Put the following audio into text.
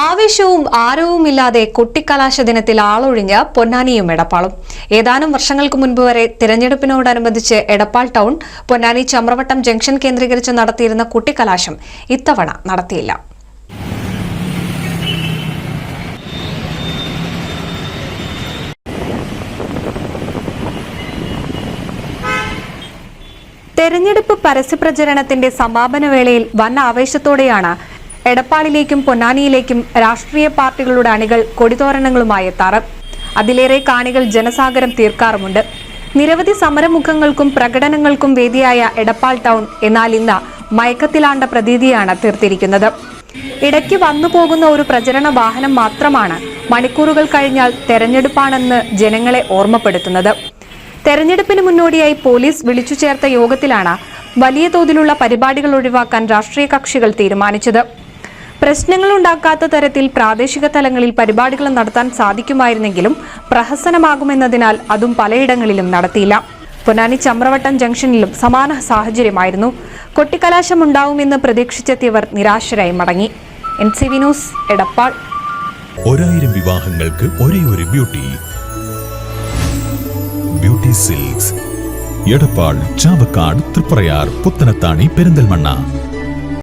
ആവേശവും ആരവുമില്ലാതെ കൊട്ടിക്കലാശ ദിനത്തിൽ ആളൊഴിഞ്ഞ് പൊന്നാനിയും എടപ്പാളും. ഏതാനും വർഷങ്ങൾക്ക് മുൻപ് വരെ തിരഞ്ഞെടുപ്പിനോടനുബന്ധിച്ച് എടപ്പാൾ ടൗൺ, പൊന്നാനി ചമ്രവട്ടം ജംഗ്ഷൻ കേന്ദ്രീകരിച്ച് നടത്തിയിരുന്ന കൊട്ടിക്കലാശം ഇത്തവണ നടത്തിയില്ല. തെരഞ്ഞെടുപ്പ് പരസ്യപ്രചരണത്തിന്റെ സമാപന വേളയിൽ വൻ ആവേശത്തോടെയാണ് എടപ്പാളിലേക്കും പൊന്നാനിയിലേക്കും രാഷ്ട്രീയ പാർട്ടികളുടെ അണികൾ കൊടിതോരണങ്ങളുമായി എത്താറ്. അതിലേറെ കാണികൾ ജനസാഗരം തീർക്കാറുമുണ്ട്. നിരവധി സമരമുഖങ്ങൾക്കും പ്രകടനങ്ങൾക്കും വേദിയായ എടപ്പാൾ ടൗൺ എന്നാൽ ഇന്ന് മയക്കത്തിലാണ്ട പ്രതീതിയാണ് തീർത്തിരിക്കുന്നത്. ഇടയ്ക്ക് വന്നുപോകുന്ന ഒരു പ്രചരണ വാഹനം മാത്രമാണ് മണിക്കൂറുകൾ കഴിഞ്ഞാൽ തെരഞ്ഞെടുപ്പാണെന്ന് ജനങ്ങളെ ഓർമ്മപ്പെടുത്തുന്നത്. തെരഞ്ഞെടുപ്പിന് മുന്നോടിയായി പോലീസ് വിളിച്ചു ചേർത്ത യോഗത്തിലാണ് വലിയ തോതിലുള്ള പരിപാടികൾ ഒഴിവാക്കാൻ രാഷ്ട്രീയ കക്ഷികൾ തീരുമാനിച്ചത്. പ്രശ്നങ്ങളുണ്ടാക്കാത്ത തരത്തിൽ പ്രാദേശിക തലങ്ങളിൽ പരിപാടികൾ നടത്താൻ സാധിക്കുമായിരുന്നെങ്കിലും പ്രഹസനമാകുമെന്നതിനാൽ അതും പലയിടങ്ങളിലും നടത്തിയില്ല. പൊന്നാനി ചമ്രവട്ടം ജംഗ്ഷനിലും സമാന സാഹചര്യമായിരുന്നു. കൊട്ടിക്കലാശമുണ്ടാവുമെന്ന് പ്രതീക്ഷിച്ചെത്തിയവർ നിരാശരായി മടങ്ങി. NCV news, Edappal. 1000 വിവാഹങ്ങൾക്ക് ഒരേ ഒരു beauty. Beauty silks, Edappal, Chavakkad, Thriprayar, Puthanathani, Perinthalmanna.